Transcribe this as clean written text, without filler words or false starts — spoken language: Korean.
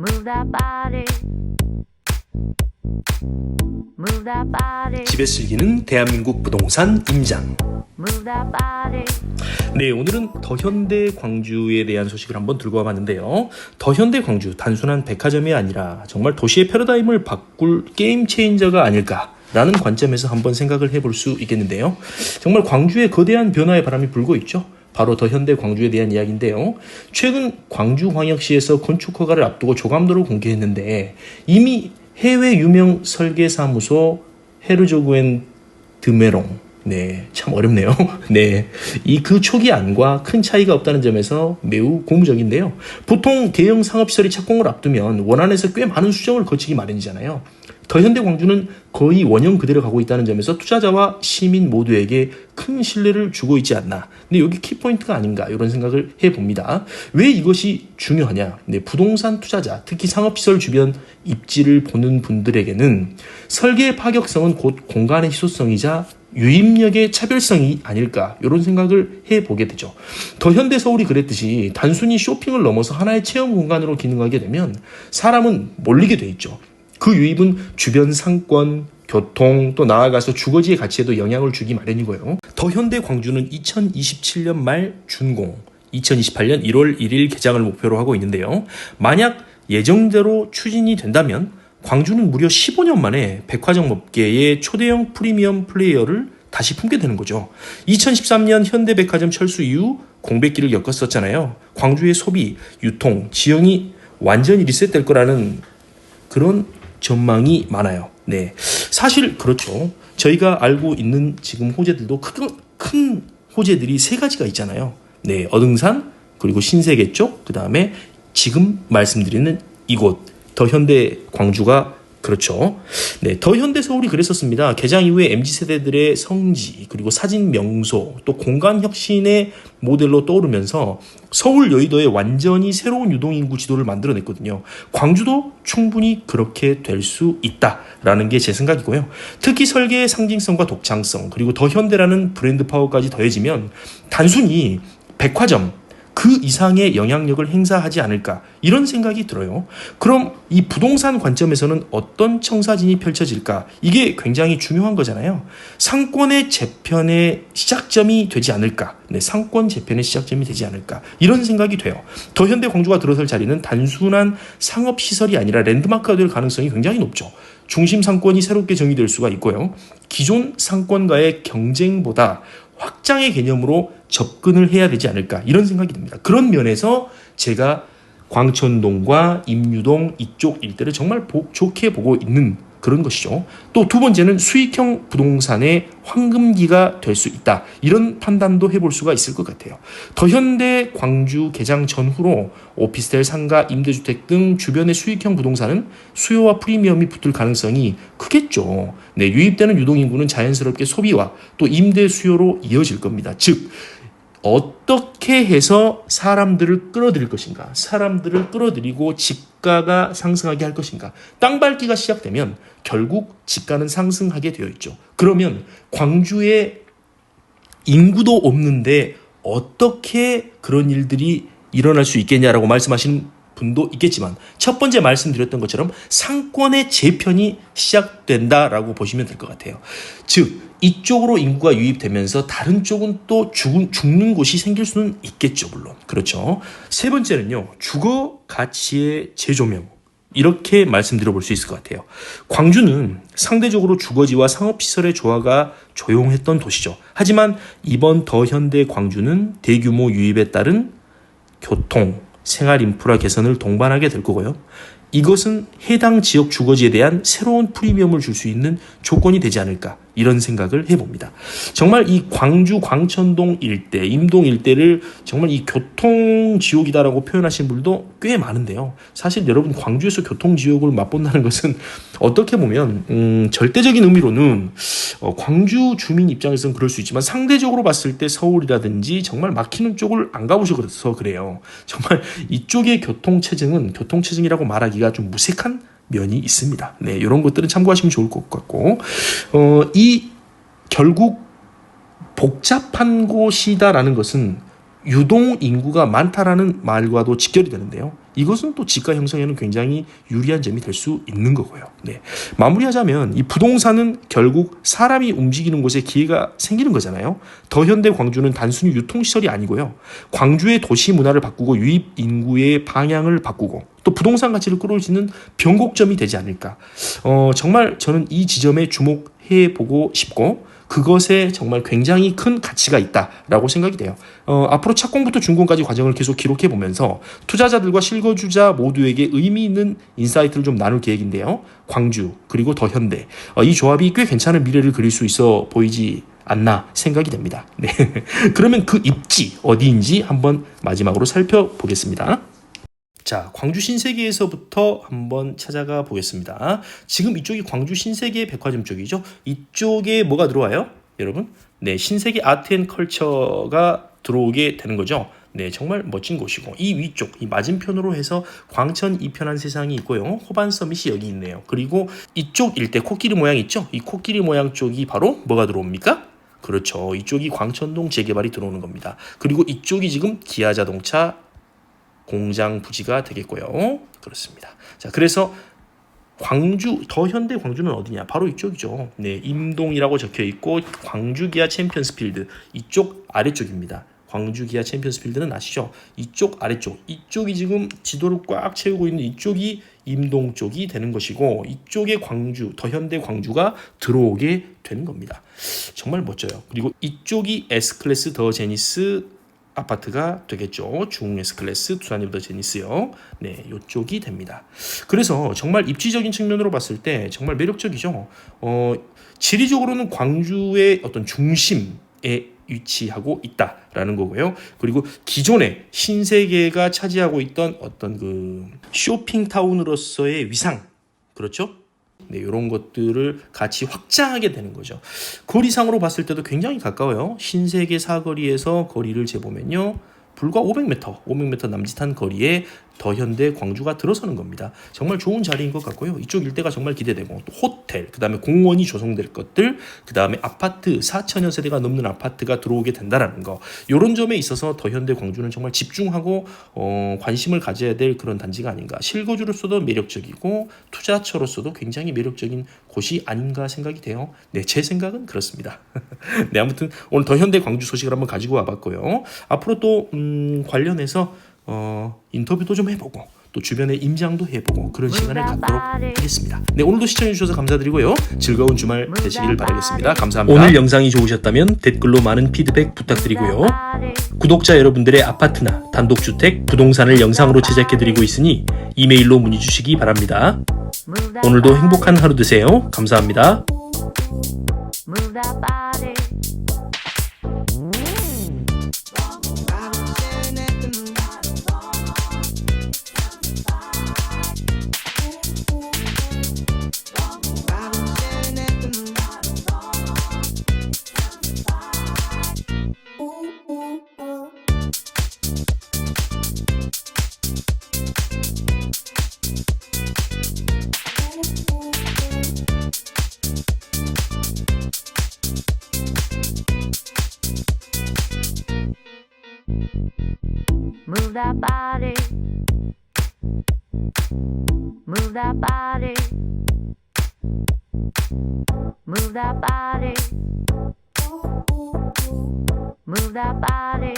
Move that body. Move that body. 집에 즐기는 대한민국 부동산 임장. Move that body. 네, 오늘은 더현대 광주에 대한 소식을 한번 들고 와봤는데요. 더현대 광주 단순한 백화점이 아니라 정말 도시의 패러다임을 바꿀 게임 체인저가 아닐까라는 관점에서 한번 생각을 해볼 수 있겠는데요. 정말 광주에 거대한 변화의 바람이 불고 있죠. 바로 더현대 광주에 대한 이야기인데요. 최근 광주광역시에서 건축 허가를 앞두고 조감도를 공개했는데 이미 해외 유명 설계사무소 헤르조그 & 드메롱, 네, 참 어렵네요. 네, 그 초기 안과 큰 차이가 없다는 점에서 매우 고무적인데요. 보통 대형 상업시설이 착공을 앞두면 원안에서 꽤 많은 수정을 거치기 마련이잖아요. 더현대 광주는 거의 원형 그대로 가고 있다는 점에서 투자자와 시민 모두에게 큰 신뢰를 주고 있지 않나. 근데 여기 키포인트가 아닌가 이런 생각을 해봅니다. 왜 이것이 중요하냐. 네, 부동산 투자자, 특히 상업시설 주변 입지를 보는 분들에게는 설계의 파격성은 곧 공간의 희소성이자 유입력의 차별성이 아닐까 이런 생각을 해보게 되죠. 더현대 서울이 그랬듯이 단순히 쇼핑을 넘어서 하나의 체험 공간으로 기능하게 되면 사람은 몰리게 돼 있죠. 그 유입은 주변 상권, 교통, 또 나아가서 주거지의 가치에도 영향을 주기 마련이고요. 더현대 광주는 2027년 말 준공, 2028년 1월 1일 개장을 목표로 하고 있는데요. 만약 예정대로 추진이 된다면 광주는 무려 15년 만에 백화점 업계의 초대형 프리미엄 플레이어를 다시 품게 되는 거죠. 2013년 현대백화점 철수 이후 공백기를 겪었었잖아요. 광주의 소비, 유통, 지형이 완전히 리셋될 거라는 그런 전망이 많아요. 네, 사실 그렇죠. 저희가 알고 있는 지금 호재들도 큰 호재들이 세 가지가 있잖아요. 네, 어등산, 그리고 신세계 쪽, 그 다음에 지금 말씀드리는 이곳 더현대 광주가 그렇죠. 네, 더현대 서울이 그랬었습니다. 개장 이후에 MZ세대들의 성지, 그리고 사진 명소, 또 공간 혁신의 모델로 떠오르면서 서울 여의도에 완전히 새로운 유동인구 지도를 만들어냈거든요. 광주도 충분히 그렇게 될 수 있다라는 게 제 생각이고요. 특히 설계의 상징성과 독창성, 그리고 더현대라는 브랜드 파워까지 더해지면 단순히 백화점, 그 이상의 영향력을 행사하지 않을까 이런 생각이 들어요. 그럼 이 부동산 관점에서는 어떤 청사진이 펼쳐질까? 이게 굉장히 중요한 거잖아요. 상권의 재편의 시작점이 되지 않을까? 네, 상권 재편의 시작점이 되지 않을까? 이런 생각이 돼요. 더현대 광주가 들어설 자리는 단순한 상업시설이 아니라 랜드마크가 될 가능성이 굉장히 높죠. 중심 상권이 새롭게 정의될 수가 있고요. 기존 상권과의 경쟁보다 확장의 개념으로 접근을 해야 되지 않을까 이런 생각이 듭니다. 그런 면에서 제가 광천동과 임유동 이쪽 일대를 정말 좋게 보고 있는 그런 것이죠. 또 두 번째는 수익형 부동산의 황금기가 될 수 있다. 이런 판단도 해볼 수가 있을 것 같아요. 더현대 광주 개장 전후로 오피스텔, 상가, 임대주택 등 주변의 수익형 부동산은 수요와 프리미엄이 붙을 가능성이 크겠죠. 네, 유입되는 유동인구는 자연스럽게 소비와 또 임대 수요로 이어질 겁니다. 즉 어떻게 해서 사람들을 끌어들일 것인가, 사람들을 끌어들이고 집가가 상승하게 할 것인가. 땅 밟기가 시작되면 결국 집가는 상승하게 되어 있죠. 그러면 광주에 인구도 없는데 어떻게 그런 일들이 일어날 수 있겠냐라고 말씀하시는 분도 있겠지만 첫 번째 말씀드렸던 것처럼 상권의 재편이 시작된다라고 보시면 될 것 같아요. 즉 이쪽으로 인구가 유입되면서 다른 쪽은 또 죽는 곳이 생길 수는 있겠죠. 물론 그렇죠. 세 번째는요, 주거 가치의 재조명, 이렇게 말씀드려볼 수 있을 것 같아요. 광주는 상대적으로 주거지와 상업시설의 조화가 조용했던 도시죠. 하지만 이번 더현대 광주는 대규모 유입에 따른 교통, 생활 인프라 개선을 동반하게 될 거고요. 이것은 해당 지역 주거지에 대한 새로운 프리미엄을 줄 수 있는 조건이 되지 않을까 이런 생각을 해봅니다. 정말 이 광주 광천동 일대, 임동 일대를 정말 이 교통지옥이다라고 표현하신 분들도 꽤 많은데요. 사실 여러분 광주에서 교통지옥을 맛본다는 것은 어떻게 보면 절대적인 의미로는 광주 주민 입장에서는 그럴 수 있지만 상대적으로 봤을 때 서울이라든지 정말 막히는 쪽을 안 가보셔서 그래요. 정말 이쪽의 교통체증이라고 말하기가 좀 무색한 면이 있습니다. 네, 이런 것들은 참고하시면 좋을 것 같고, 결국 복잡한 곳이다라는 것은 유동 인구가 많다라는 말과도 직결이 되는데요. 이것은 또 지가 형성에는 굉장히 유리한 점이 될 수 있는 거고요. 네. 마무리하자면 이 부동산은 결국 사람이 움직이는 곳에 기회가 생기는 거잖아요. 더현대 광주는 단순히 유통시설이 아니고요. 광주의 도시 문화를 바꾸고 유입 인구의 방향을 바꾸고 또 부동산 가치를 끌어올리는 변곡점이 되지 않을까. 정말 저는 이 지점에 주목해 보고 싶고 그것에 정말 굉장히 큰 가치가 있다라고 생각이 돼요. 앞으로 착공부터 준공까지 과정을 계속 기록해 보면서 투자자들과 실거주자 모두에게 의미 있는 인사이트를 좀 나눌 계획인데요. 광주 그리고 더현대 이 조합이 꽤 괜찮은 미래를 그릴 수 있어 보이지 않나 생각이 됩니다. 네. 그러면 그 입지 어디인지 한번 마지막으로 살펴보겠습니다. 자, 광주 신세계에서부터 한번 찾아가 보겠습니다. 지금 이쪽이 광주 신세계 백화점 쪽이죠. 이쪽에 뭐가 들어와요? 여러분? 네, 신세계 아트앤컬처가 들어오게 되는 거죠. 네, 정말 멋진 곳이고 이 위쪽, 이 맞은편으로 해서 광천 이편한 세상이 있고요. 호반 서밋이 여기 있네요. 그리고 이쪽 일대 코끼리 모양 있죠? 이 코끼리 모양 쪽이 바로 뭐가 들어옵니까? 그렇죠. 이쪽이 광천동 재개발이 들어오는 겁니다. 그리고 이쪽이 지금 기아자동차 공장 부지가 되겠고요. 그렇습니다. 자, 그래서 광주 더현대 광주는 어디냐? 바로 이쪽이죠. 네, 임동이라고 적혀 있고 광주 기아 챔피언스필드 이쪽 아래쪽입니다. 광주 기아 챔피언스필드는 아시죠? 이쪽 아래쪽 이쪽이 지금 지도를 꽉 채우고 있는 이쪽이 임동 쪽이 되는 것이고 이쪽에 광주 더현대 광주가 들어오게 되는 겁니다. 정말 멋져요. 그리고 이쪽이 S클래스 더 제니스 아파트가 되겠죠. 중 S클래스 두산이브 더 제니스요. 네, 이쪽이 됩니다. 그래서 정말 입지적인 측면으로 봤을 때 정말 매력적이죠. 지리적으로는 광주의 어떤 중심에 위치하고 있다라는 거고요. 그리고 기존에 신세계가 차지하고 있던 어떤 그 쇼핑타운으로서의 위상, 그렇죠? 네, 이런 것들을 같이 확장하게 되는 거죠. 거리상으로 봤을 때도 굉장히 가까워요. 신세계 사거리에서 거리를 재보면요. 불과 500m 남짓한 거리에 더현대 광주가 들어서는 겁니다. 정말 좋은 자리인 것 같고요. 이쪽 일대가 정말 기대되고 또 호텔, 그 다음에 공원이 조성될 것들, 그 다음에 아파트 4천여 세대가 넘는 아파트가 들어오게 된다라는 거. 이런 점에 있어서 더현대 광주는 정말 집중하고 관심을 가져야 될 그런 단지가 아닌가. 실거주로서도 매력적이고 투자처로서도 굉장히 매력적인 곳이 아닌가 생각이 돼요. 네, 제 생각은 그렇습니다. 네, 아무튼 오늘 더현대 광주 소식을 한번 가지고 와봤고요. 앞으로 또 관련해서 인터뷰도 좀 해보고 또 주변에 임장도 해보고 그런 시간을 갖도록 하겠습니다. 네, 오늘도 시청해주셔서 감사드리고요. 즐거운 주말 되시기를 바라겠습니다. 감사합니다. 오늘 영상이 좋으셨다면 댓글로 많은 피드백 부탁드리고요. 구독자 여러분들의 아파트나 단독주택, 부동산을 영상으로 제작해드리고 있으니 이메일로 문의 주시기 바랍니다. 오늘도 행복한 하루 되세요. 감사합니다. Move that body. Move that body. Move that body. Move that body. Move that body.